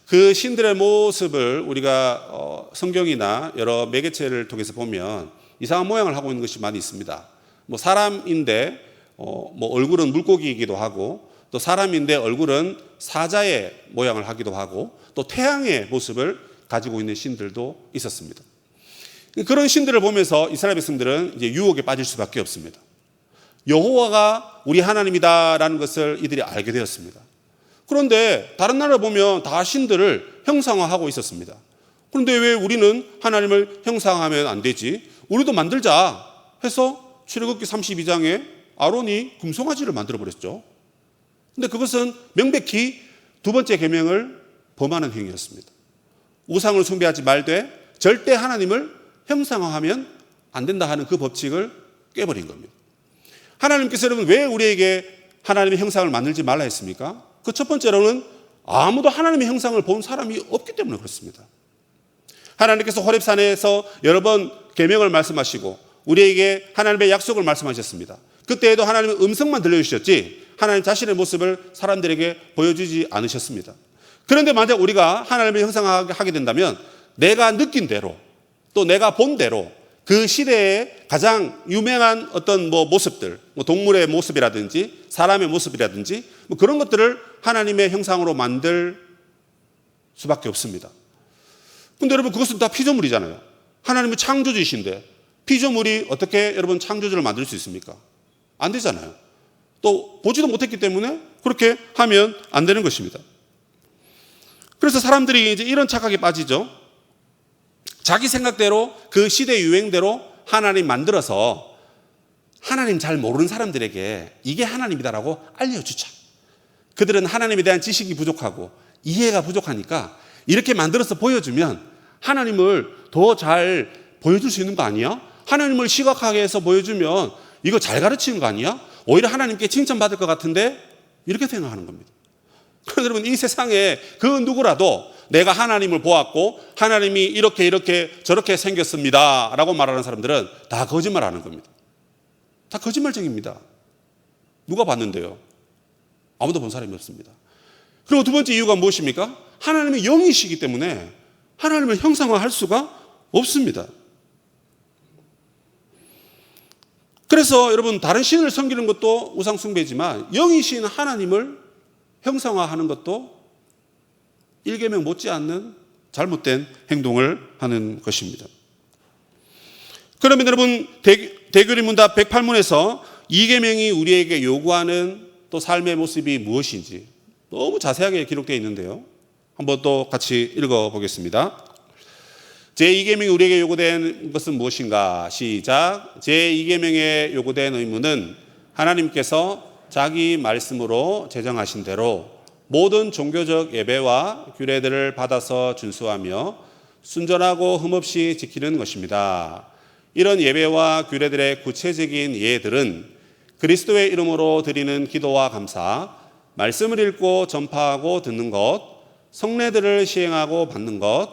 그 신들의 모습을 우리가 성경이나 여러 매개체를 통해서 보면 이상한 모양을 하고 있는 것이 많이 있습니다. 뭐 사람인데 뭐 얼굴은 물고기이기도 하고, 또 사람인데 얼굴은 사자의 모양을 하기도 하고, 또 태양의 모습을 가지고 있는 신들도 있었습니다. 그런 신들을 보면서 이스라엘 백성들은 이제 유혹에 빠질 수밖에 없습니다. 여호와가 우리 하나님이다라는 것을 이들이 알게 되었습니다. 그런데 다른 나라를 보면 다 신들을 형상화하고 있었습니다. 그런데 왜 우리는 하나님을 형상화하면 안 되지? 우리도 만들자 해서 출애굽기 32장에 아론이 금송아지를 만들어 버렸죠. 근데 그것은 명백히 두 번째 계명을 범하는 행위였습니다. 우상을 숭배하지 말되 절대 하나님을 형상화하면 안 된다 하는 그 법칙을 깨버린 겁니다. 하나님께서 여러분 왜 우리에게 하나님의 형상을 만들지 말라 했습니까? 그 첫 번째로는 아무도 하나님의 형상을 본 사람이 없기 때문에 그렇습니다. 하나님께서 호렙산에서 여러 번 계명을 말씀하시고 우리에게 하나님의 약속을 말씀하셨습니다. 그때에도 하나님의 음성만 들려주셨지 하나님 자신의 모습을 사람들에게 보여주지 않으셨습니다. 그런데 만약 우리가 하나님의 형상을 하게 된다면 내가 느낀 대로 또 내가 본 대로 그 시대의 가장 유명한 어떤 모습들, 동물의 모습이라든지 사람의 모습이라든지 그런 것들을 하나님의 형상으로 만들 수밖에 없습니다. 근데 여러분 그것은 다 피조물이잖아요. 하나님은 창조주이신데 피조물이 어떻게 여러분 창조주를 만들 수 있습니까? 안 되잖아요. 또 보지도 못했기 때문에 그렇게 하면 안 되는 것입니다. 그래서 사람들이 이제 이런 착각에 빠지죠. 자기 생각대로 그 시대 유행대로 하나님 만들어서 하나님 잘 모르는 사람들에게 이게 하나님이다라고 알려주자. 그들은 하나님에 대한 지식이 부족하고 이해가 부족하니까 이렇게 만들어서 보여주면 하나님을 더 잘 보여줄 수 있는 거 아니야? 하나님을 시각화하게 해서 보여주면 이거 잘 가르치는 거 아니야? 오히려 하나님께 칭찬받을 것 같은데 이렇게 생각하는 겁니다. 그래서 여러분 이 세상에 그 누구라도 내가 하나님을 보았고 하나님이 이렇게 저렇게 생겼습니다 라고 말하는 사람들은 다 거짓말하는 겁니다. 다 거짓말쟁입니다. 누가 봤는데요? 아무도 본 사람이 없습니다. 그리고 두 번째 이유가 무엇입니까? 하나님의 영이시기 때문에 하나님을 형상화할 수가 없습니다. 그래서 여러분 다른 신을 섬기는 것도 우상숭배지만 영이신 하나님을 형상화하는 것도 1계명 못지않는 잘못된 행동을 하는 것입니다. 그러면 여러분 대교리문답 108문에서 2계명이 우리에게 요구하는 또 또 삶의 모습이 무엇인지 너무 자세하게 기록되어 있는데요. 한번 또 같이 읽어보겠습니다. 제2계명이 우리에게 요구된 것은 무엇인가? 시작. 제2계명에 요구된 의무는 하나님께서 자기 말씀으로 제정하신 대로 모든 종교적 예배와 규례들을 받아서 준수하며 순전하고 흠없이 지키는 것입니다. 이런 예배와 규례들의 구체적인 예들은 그리스도의 이름으로 드리는 기도와 감사, 말씀을 읽고 전파하고 듣는 것, 성례들을 시행하고 받는 것,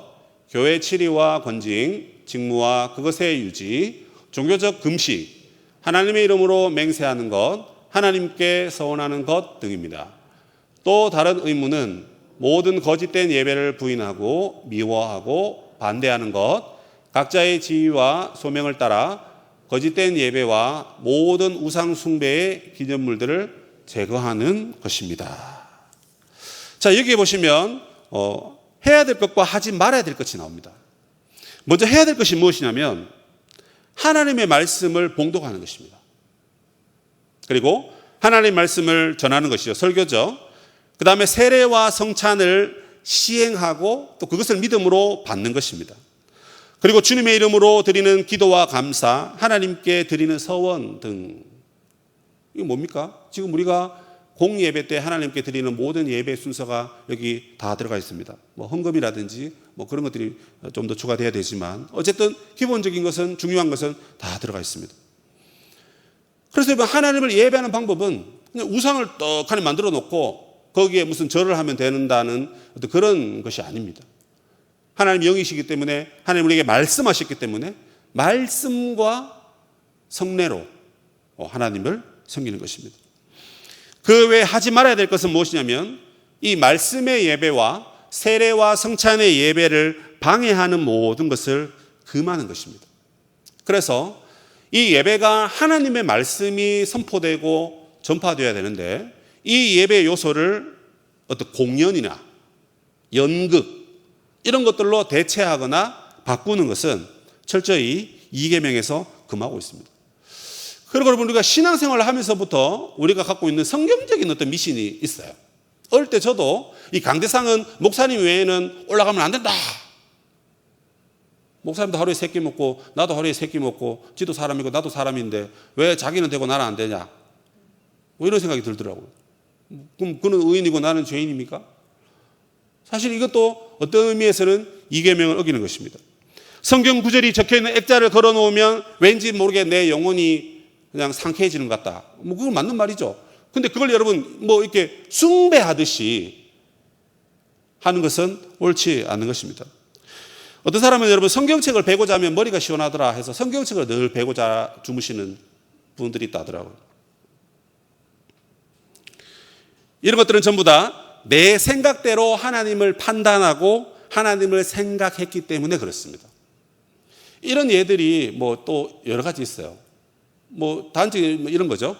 교회 치리와 권징, 직무와 그것의 유지, 종교적 금식, 하나님의 이름으로 맹세하는 것, 하나님께 서원하는 것 등입니다. 또 다른 의무는 모든 거짓된 예배를 부인하고 미워하고 반대하는 것, 각자의 지위와 소명을 따라 거짓된 예배와 모든 우상 숭배의 기념물들을 제거하는 것입니다. 자, 여기 보시면 해야 될 것과 하지 말아야 될 것이 나옵니다. 먼저 해야 될 것이 무엇이냐면 하나님의 말씀을 봉독하는 것입니다. 그리고 하나님의 말씀을 전하는 것이죠. 설교죠. 그 다음에 세례와 성찬을 시행하고 또 그것을 믿음으로 받는 것입니다. 그리고 주님의 이름으로 드리는 기도와 감사, 하나님께 드리는 서원 등. 이거 뭡니까? 지금 우리가 공예배 때 하나님께 드리는 모든 예배 순서가 여기 다 들어가 있습니다. 뭐 헌금이라든지 뭐 그런 것들이 좀 더 추가돼야 되지만 어쨌든 기본적인 것은, 중요한 것은 다 들어가 있습니다. 그래서 하나님을 예배하는 방법은 그냥 우상을 떡하니 만들어 놓고 거기에 무슨 절을 하면 된다는 어떤 그런 것이 아닙니다. 하나님 영이시기 때문에 하나님 우리에게 말씀하셨기 때문에 말씀과 성례로 하나님을 섬기는 것입니다. 그 외에 하지 말아야 될 것은 무엇이냐면 이 말씀의 예배와 세례와 성찬의 예배를 방해하는 모든 것을 금하는 것입니다. 그래서 이 예배가 하나님의 말씀이 선포되고 전파되어야 되는데 이 예배 요소를 어떤 공연이나 연극 이런 것들로 대체하거나 바꾸는 것은 철저히 2계명에서 금하고 있습니다. 그리고 여러분 우리가 신앙생활을 하면서부터 우리가 갖고 있는 성경적인 어떤 미신이 있어요. 어릴 때 저도 이 강대상은 목사님 외에는 올라가면 안 된다. 목사님도 하루에 3끼 먹고 나도 하루에 3끼 먹고 지도 사람이고 나도 사람인데 왜 자기는 되고 나는 안 되냐. 뭐 이런 생각이 들더라고요. 그럼 그는 의인이고 나는 죄인입니까? 사실 이것도 어떤 의미에서는 2계명을 어기는 것입니다. 성경 구절이 적혀있는 액자를 걸어놓으면 왠지 모르게 내 영혼이 그냥 상쾌해지는 것 같다. 뭐 그건 맞는 말이죠. 근데 그걸 여러분 뭐 이렇게 숭배하듯이 하는 것은 옳지 않는 것입니다. 어떤 사람은 여러분 성경책을 베고 자면 머리가 시원하더라 해서 성경책을 늘 베고 주무시는 분들이 있다 하더라고요. 이런 것들은 전부 다 내 생각대로 하나님을 판단하고 하나님을 생각했기 때문에 그렇습니다. 이런 예들이 뭐 또 여러 가지 있어요. 뭐 단지 이런 거죠.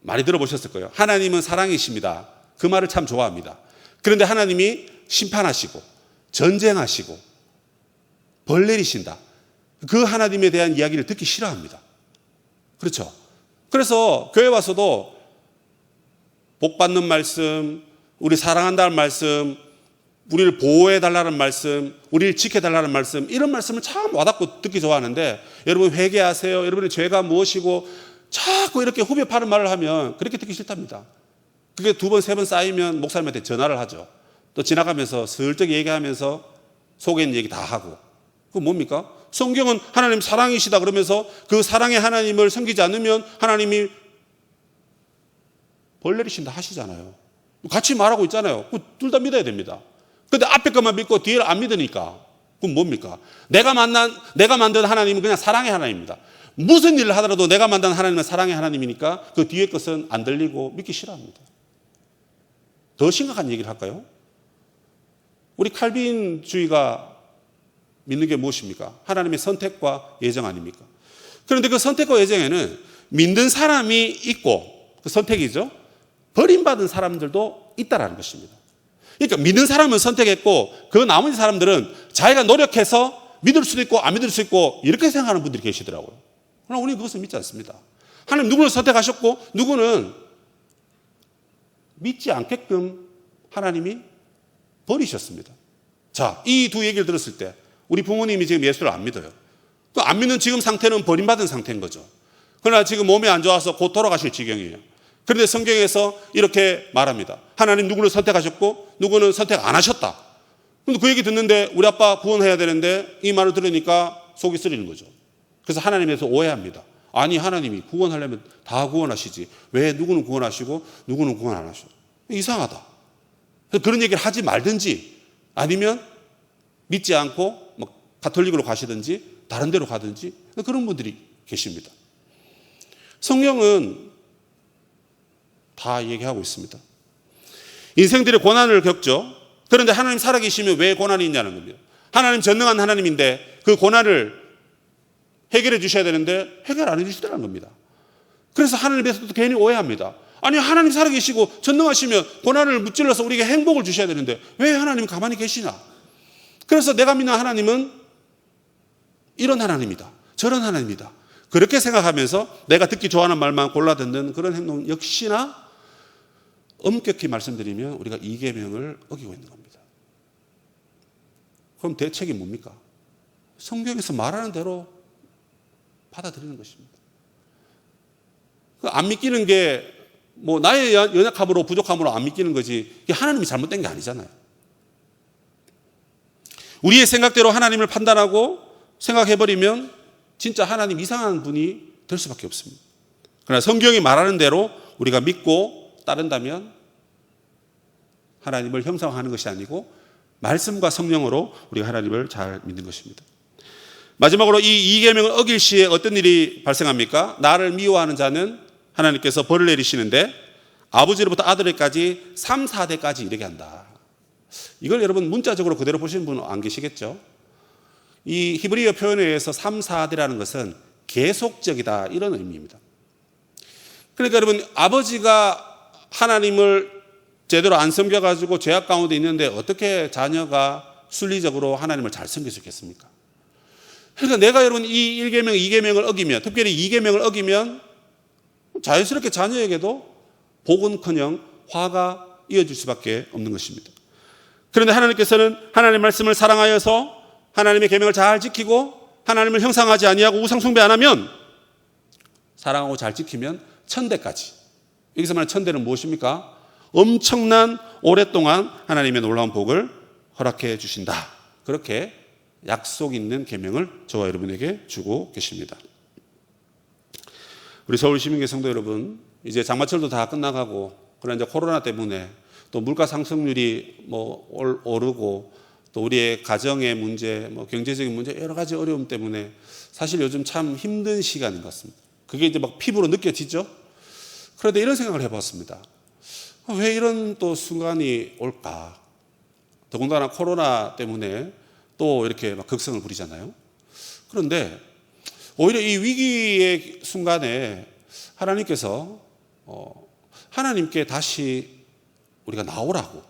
많이 들어보셨을 거예요. 하나님은 사랑이십니다. 그 말을 참 좋아합니다. 그런데 하나님이 심판하시고 전쟁하시고 벌 내리신다. 그 하나님에 대한 이야기를 듣기 싫어합니다. 그렇죠. 그래서 교회 와서도 복 받는 말씀, 우리 사랑한다는 말씀, 우리를 보호해달라는 말씀, 우리를 지켜달라는 말씀, 이런 말씀을 참 와닿고 듣기 좋아하는데 여러분 회개하세요. 여러분의 죄가 무엇이고 자꾸 이렇게 후벼 파는 말을 하면 그렇게 듣기 싫답니다. 그게 2번, 3번 쌓이면 목사님한테 전화를 하죠. 또 지나가면서 슬쩍 얘기하면서 속에 있는 얘기 다 하고. 그건 뭡니까? 성경은 하나님 사랑이시다 그러면서 그 사랑의 하나님을 섬기지 않으면 하나님이 벌 내리신다 하시잖아요. 같이 말하고 있잖아요. 둘 다 믿어야 됩니다. 근데 앞에 것만 믿고 뒤를 안 믿으니까 그건 뭡니까? 내가 만든 하나님은 그냥 사랑의 하나님입니다. 무슨 일을 하더라도 내가 만든 하나님은 사랑의 하나님이니까 그 뒤에 것은 안 들리고 믿기 싫어합니다. 더 심각한 얘기를 할까요? 우리 칼빈주의가 믿는 게 무엇입니까? 하나님의 선택과 예정 아닙니까? 그런데 그 선택과 예정에는 믿는 사람이 있고 그 선택이죠. 버림받은 사람들도 있다라는 것입니다. 그러니까 믿는 사람은 선택했고 그 나머지 사람들은 자기가 노력해서 믿을 수도 있고 안 믿을 수 있고 이렇게 생각하는 분들이 계시더라고요. 그러나 우리는 그것을 믿지 않습니다. 하나님 누구를 선택하셨고 누구는 믿지 않게끔 하나님이 버리셨습니다. 자, 이 두 얘기를 들었을 때 우리 부모님이 지금 예수를 안 믿어요. 안 믿는 지금 상태는 버림받은 상태인 거죠. 그러나 지금 몸이 안 좋아서 곧 돌아가실 지경이에요. 그런데 성경에서 이렇게 말합니다. 하나님 누구를 선택하셨고 누구는 선택 안 하셨다. 근데 그 얘기 듣는데 우리 아빠 구원해야 되는데 이 말을 들으니까 속이 쓰리는 거죠. 그래서 하나님에서 오해합니다. 아니, 하나님이 구원하려면 다 구원하시지. 왜 누구는 구원하시고 누구는 구원 안 하셔? 이상하다. 그래서 그런 얘기를 하지 말든지 아니면 믿지 않고 뭐 가톨릭으로 가시든지 다른 데로 가든지 그런 분들이 계십니다. 성경은 다 얘기하고 있습니다. 인생들의 고난을 겪죠. 그런데 하나님 살아계시면 왜 고난이 있냐는 겁니다. 하나님 전능한 하나님인데 그 고난을 해결해 주셔야 되는데 해결 안 해주시더라는 겁니다. 그래서 하나님에서도 괜히 오해합니다. 아니, 하나님 살아계시고 전능하시면 고난을 무찔러서 우리에게 행복을 주셔야 되는데 왜 하나님 가만히 계시나? 그래서 내가 믿는 하나님은 이런 하나님이다, 저런 하나님이다, 그렇게 생각하면서 내가 듣기 좋아하는 말만 골라 듣는 그런 행동 역시나 엄격히 말씀드리면 우리가 이계명을 어기고 있는 겁니다. 그럼 대책이 뭡니까? 성경에서 말하는 대로 받아들이는 것입니다. 안 믿기는 게 뭐 나의 연약함으로 부족함으로 안 믿기는 거지 하나님이 잘못된 게 아니잖아요. 우리의 생각대로 하나님을 판단하고 생각해버리면 진짜 하나님 이상한 분이 될 수밖에 없습니다. 그러나 성경이 말하는 대로 우리가 믿고 따른다면 하나님을 형상화하는 것이 아니고 말씀과 성령으로 우리가 하나님을 잘 믿는 것입니다. 마지막으로 이 계명을 어길 시에 어떤 일이 발생합니까? 나를 미워하는 자는 하나님께서 벌을 내리시는데 아버지로부터 아들에까지 3, 4대까지 이르게 한다. 이걸 여러분 문자적으로 그대로 보시는 분은 안 계시겠죠? 이 히브리어 표현에 의해서 3, 4대라는 것은 계속적이다, 이런 의미입니다. 그러니까 여러분, 아버지가 하나님을 제대로 안 섬겨가지고 죄악 가운데 있는데 어떻게 자녀가 순리적으로 하나님을 잘 섬길 수 있겠습니까? 그러니까 내가 여러분 이 1계명, 2계명을 어기면, 특별히 2계명을 어기면 자연스럽게 자녀에게도 복은커녕 화가 이어질 수밖에 없는 것입니다. 그런데 하나님께서는 하나님의 말씀을 사랑하여서 하나님의 계명을 잘 지키고 하나님을 형상하지 아니하고 우상 숭배 안 하면, 사랑하고 잘 지키면 천대까지. 여기서 말하는 천대는 무엇입니까? 엄청난 오랫동안 하나님의 놀라운 복을 허락해 주신다. 그렇게 약속 있는 계명을 저와 여러분에게 주고 계십니다. 우리 서울시민교회 성도 여러분, 이제 장마철도 다 끝나가고, 그러나 이제 코로나 때문에 또 물가 상승률이 뭐 오르고, 또 우리의 가정의 문제, 뭐 경제적인 문제, 여러 가지 어려움 때문에 사실 요즘 참 힘든 시간인 것 같습니다. 그게 이제 막 피부로 느껴지죠? 그런데 이런 생각을 해봤습니다. 왜 이런 또 순간이 올까? 더군다나 코로나 때문에 또 이렇게 막 극성을 부리잖아요. 그런데 오히려 이 위기의 순간에 하나님께서 하나님께 다시 우리가 나오라고,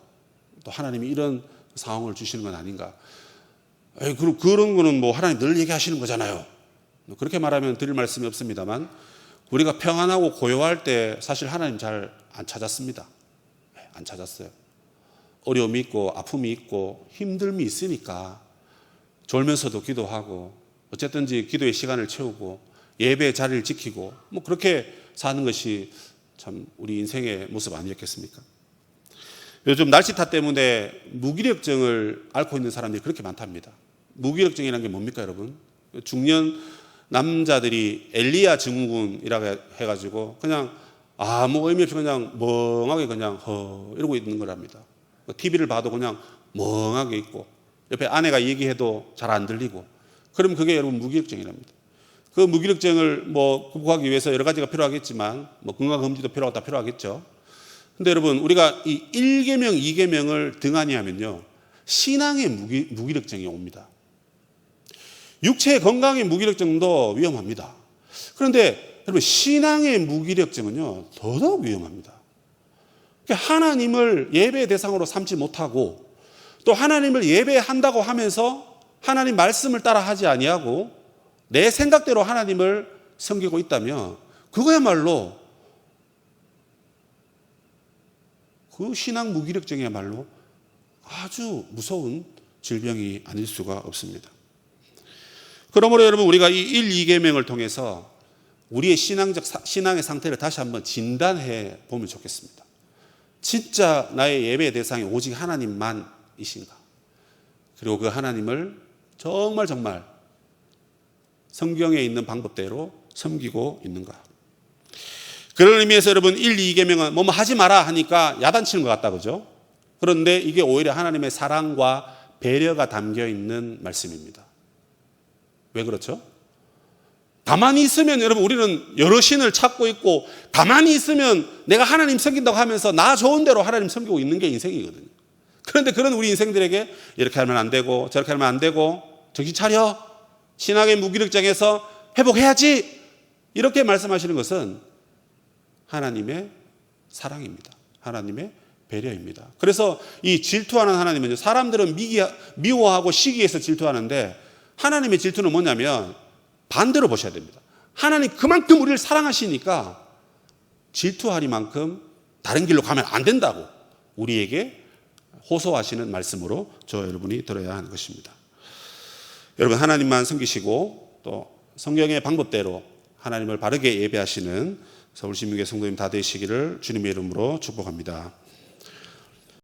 또 하나님이 이런 상황을 주시는 건 아닌가. 그런 거는 뭐 하나님 늘 얘기하시는 거잖아요. 그렇게 말하면 드릴 말씀이 없습니다만, 우리가 평안하고 고요할 때 사실 하나님 잘 안 찾았습니다. 안 찾았어요. 어려움이 있고 아픔이 있고 힘듦이 있으니까 졸면서도 기도하고, 어쨌든지 기도의 시간을 채우고 예배의 자리를 지키고, 뭐 그렇게 사는 것이 참 우리 인생의 모습 아니었겠습니까? 요즘 날씨 탓 때문에 무기력증을 앓고 있는 사람들이 그렇게 많답니다. 무기력증이라는 게 뭡니까, 여러분? 중년 남자들이 엘리야 증후군이라고 해가지고 그냥 아무 의미 없이 그냥 멍하게 그냥 이러고 있는 거랍니다. TV를 봐도 그냥 멍하게 있고, 옆에 아내가 얘기해도 잘 안 들리고, 그러면 그게 여러분 무기력증이랍니다. 그 무기력증을 뭐 극복하기 위해서 여러 가지가 필요하겠지만, 뭐 건강검진도 필요하다 필요하겠죠. 근데 여러분, 우리가 이 1계명, 2계명을 등한히 하면요, 신앙의 무기력증이 옵니다. 육체의 건강의 무기력증도 위험합니다. 그런데 여러분, 신앙의 무기력증은요, 더더욱 위험합니다. 하나님을 예배의 대상으로 삼지 못하고, 또 하나님을 예배한다고 하면서 하나님 말씀을 따라 하지 아니하고 내 생각대로 하나님을 섬기고 있다면, 그거야말로 그 신앙 무기력증이야말로 아주 무서운 질병이 아닐 수가 없습니다. 그러므로 여러분 우리가 이 1, 2계명을 통해서 우리의 신앙의 상태를 다시 한번 진단해 보면 좋겠습니다. 진짜 나의 예배의 대상이 오직 하나님만이신가? 그리고 그 하나님을 정말 성경에 있는 방법대로 섬기고 있는가? 그런 의미에서 여러분 1, 2계명은 뭐 하지 마라 하니까 야단치는 것 같다, 그죠? 그런데 이게 오히려 하나님의 사랑과 배려가 담겨 있는 말씀입니다. 왜 그렇죠? 가만히 있으면 여러분 우리는 여러 신을 찾고 있고, 가만히 있으면 내가 하나님 섬긴다고 하면서 나 좋은 대로 하나님 섬기고 있는 게 인생이거든요. 그런데 그런 우리 인생들에게 이렇게 하면 안 되고 저렇게 하면 안 되고, 정신 차려, 신앙의 무기력증에서 회복해야지, 이렇게 말씀하시는 것은 하나님의 사랑입니다. 하나님의 배려입니다. 그래서 이 질투하는 하나님은요, 사람들은 미워하고 시기해서 질투하는데 하나님의 질투는 뭐냐면 반대로 보셔야 됩니다. 하나님 그만큼 우리를 사랑하시니까 질투하리만큼 다른 길로 가면 안 된다고 우리에게 호소하시는 말씀으로 저 여러분이 들어야 하는 것입니다. 여러분 하나님만 섬기시고 또 성경의 방법대로 하나님을 바르게 예배하시는 서울신민교회 성도님 다 되시기를 주님의 이름으로 축복합니다.